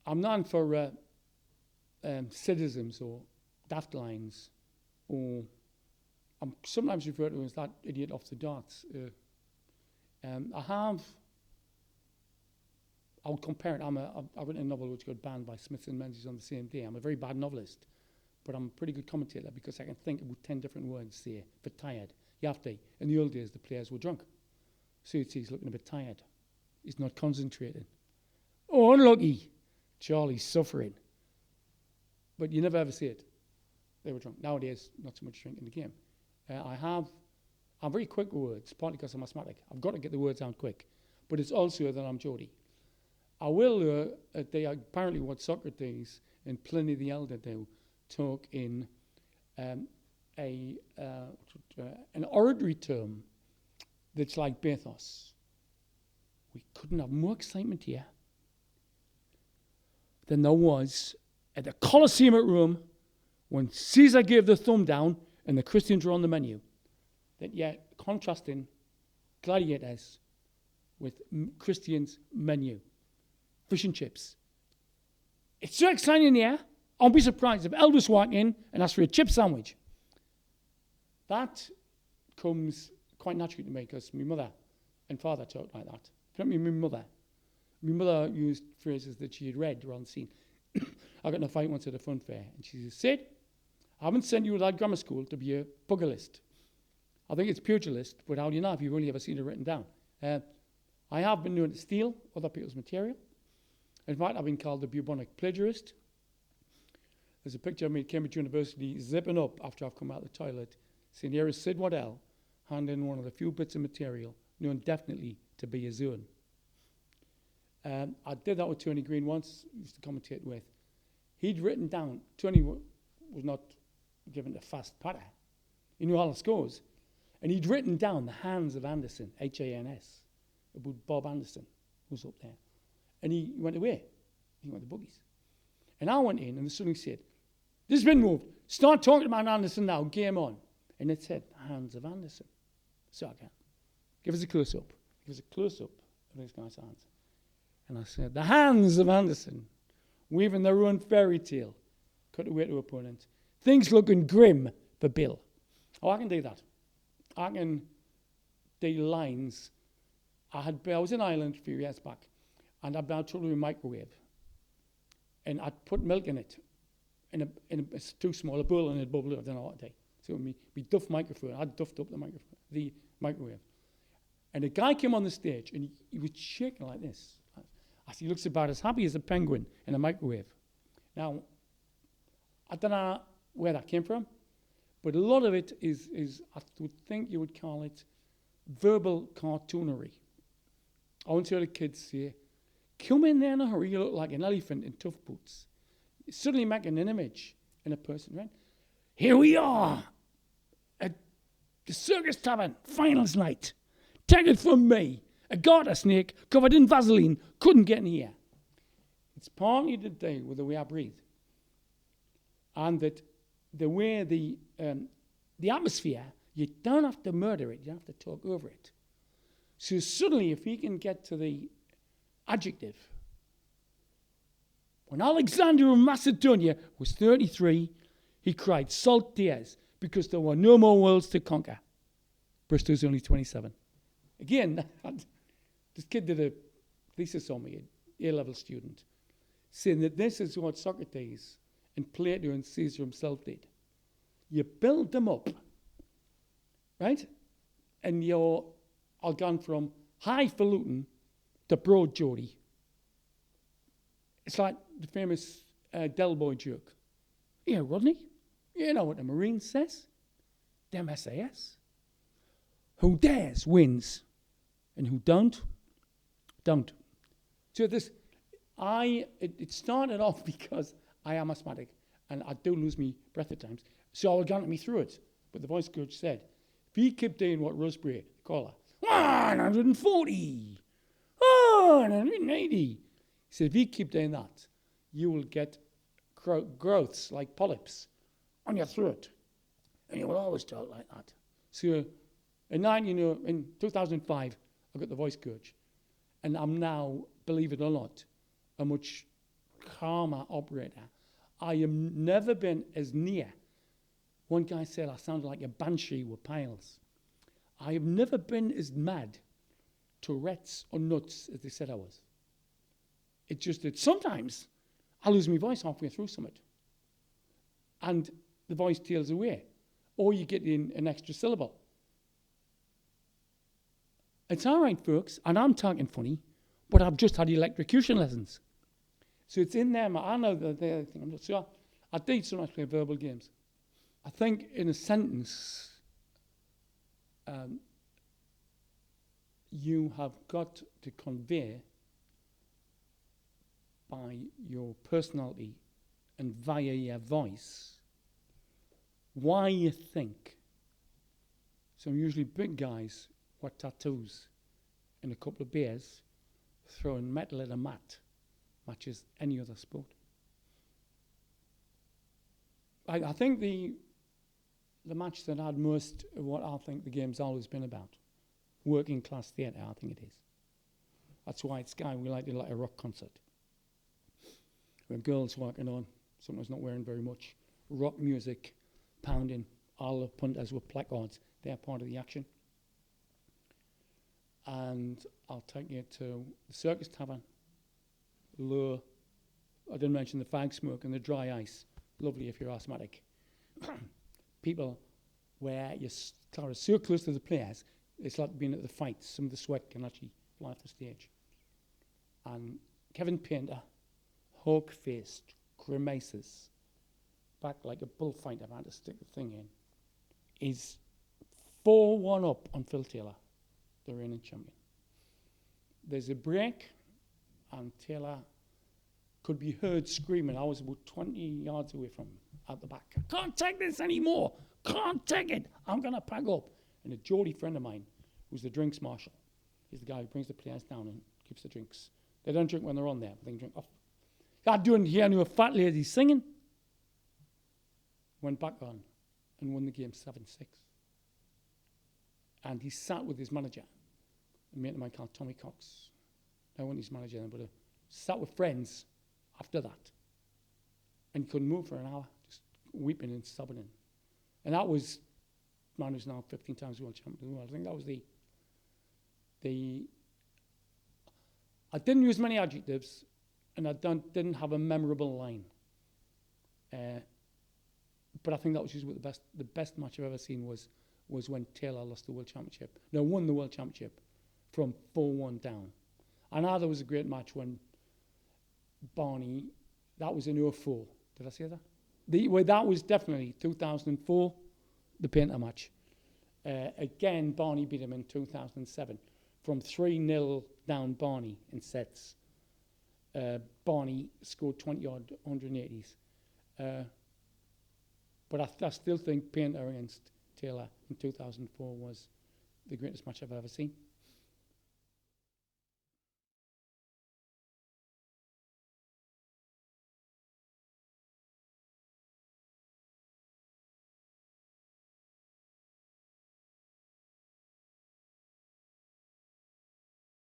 I'm known for citizens or daft lines, or I'm sometimes referred to as that idiot off the darts. I would compare it. I've written a novel which got banned by Smiths and Menzies on the same day. I'm a very bad novelist, but I'm a pretty good commentator because I can think about 10 different words there for tired. You have to. In the old days, the players were drunk. So you'd see he's looking a bit tired. He's not concentrating. Oh, unlucky. Charlie's suffering. But you never ever see it. They were drunk. Nowadays, not so much drink in the game. I'm very quick with words, partly because I'm asthmatic. I've got to get the words out quick. But it's also that I'm Geordie. I will, they apparently what Socrates and Pliny the Elder do, talk in an oratory term that's like bathos. We couldn't have more excitement here than there was at the Colosseum at Rome when Caesar gave the thumb down and the Christians were on the menu. That yet contrasting gladiators with Christians' menu. Fish and chips. It's so exciting in here. I'll be surprised if Elvis walked in and asked for a chip sandwich. That comes quite naturally to me because my mother and father talked like that. My mother used phrases that she had read or unseen. I got in a fight once at a fun fair and she said, Sid, I haven't sent you to that grammar school to be a pugilist. I think it's pugilist, but how do you know if you've only ever seen it written down? I have been known to steal other people's material. In fact, I've been called a bubonic plagiarist. There's a picture of me at Cambridge University zipping up after I've come out of the toilet, saying, here is Sid Wadell, handing one of the few bits of material known definitely to be his own. I did that with Tony Green once, used to commentate with. He'd written down, Tony was not given a fast patter. He knew all the scores. And he'd written down the Hands of Anderson, H-A-N-S, about Bob Anderson, who's up there. And he went away. He went to boogies. And I went in and suddenly said, this has been moved. Start talking about Anderson now. Game on. And it said, Hands of Anderson. So I can. Give us a close-up. Give us a close-up of this guy's hands. And I said, the hands of Anderson, weaving their own fairy tale, cut away to opponent. Things looking grim for Bill. Oh, I can do that. I can do lines. I was in Ireland a few years back, and I'd been trouble with a microwave. And I'd put milk in it, it's too small a bowl, and it'd bubble. I don't know what to do. So me duff microphone, I'd duffed up the microwave. And a guy came on the stage, and he was shaking like this. He looks about as happy as a penguin in a microwave. Now, I don't know where that came from, but a lot of it is I would think you would call it verbal cartoonery. I once heard a kid say, come in there in a hurry, you look like an elephant in tough boots. Suddenly making an image in a person, right? Here we are at the Circus Tavern, finals night. Take it from me. A garter snake covered in Vaseline couldn't get in here. It's partly to do with the way I breathe. And that the way the atmosphere, you don't have to murder it, you have to talk over it. So suddenly, if he can get to the adjective, when Alexander of Macedonia was 33, he cried salt tears because there were no more worlds to conquer. Bristol's only 27. Again, this kid did a thesis on me, an A-level student, saying that this is what Socrates and Plato and Caesar himself did. You build them up, right? And you're all gone from highfalutin to broad Geordie. It's like the famous Del Boy joke. Yeah, Rodney, you know what the Marine says? Them SAS. Who dares wins, and who don't. So it started off because I am asthmatic, and I do lose my breath at times. So I was going to me through it. But the voice coach said, if he kept doing what Rosebery, caller, 140, 180. He said, if you keep doing that, you will get growths like polyps on your throat. And you will always talk like that. So in 2005, I got the voice coach. And I'm now, believe it or not, a much calmer operator. I have never been as near. One guy said I sounded like a banshee with piles. I have never been as mad, Tourette's or nuts, as they said I was. It's just that sometimes I lose my voice halfway through something. And the voice tails away. Or you get in an extra syllable. It's all right, folks, and I'm talking funny, but I've just had electrocution lessons. So it's in there. I know the thing. I'm not sure. I do sometimes play verbal games. I think in a sentence, you have got to convey by your personality and via your voice why you think. So usually big guys with tattoos and a couple of beers throwing metal at a mat matches any other sport. I think the match that had most of what I think the game's always been about, working class theatre, I think it is. That's why at Sky we like to like a rock concert. Where girls walking on, sometimes not wearing very much, rock music, pounding, all the punters with placards, they're part of the action. And I'll take you to the Circus Tavern, Lure. I didn't mention the fag smoke and the dry ice. Lovely if you're asthmatic. People where you're so close to the players, it's like being at the fights. Some of the sweat can actually fly off the stage. And Kevin Painter, hawk-faced, grimaces, back like a bullfighter, had to stick the thing in, is 4-1 up on Phil Taylor, the reigning champion. There's a break, and Taylor could be heard screaming. I was about 20 yards away from him at the back. I can't take this anymore. Can't take it. I'm going to pack up. And a Geordie friend of mine, who's the drinks marshal, he's the guy who brings the players down and keeps the drinks. They don't drink when they're on there, but they can drink off. I didn't hear any fat lady singing. Went back on and won the game 7-6. And he sat with his manager, a mate of mine called Tommy Cox. I wasn't his manager then, but sat with friends after that. And he couldn't move for an hour, just weeping and sobbing. And that was, man who's now 15 times world champion of the world. I think that was I didn't use many adjectives, and I didn't have a memorable line. But I think that was just what the best match I've ever seen was when Taylor lost the world championship. No, won the world championship from 4-1 down. And now there was a great match when Barney, that was in 2004. Did I say that? That was definitely 2004, the Painter match. Again, Barney beat him in 2007 from 3-0 down Barney in sets. Barney scored 20-odd 180s. But I still think Painter against Taylor in 2004 was the greatest match I've ever seen.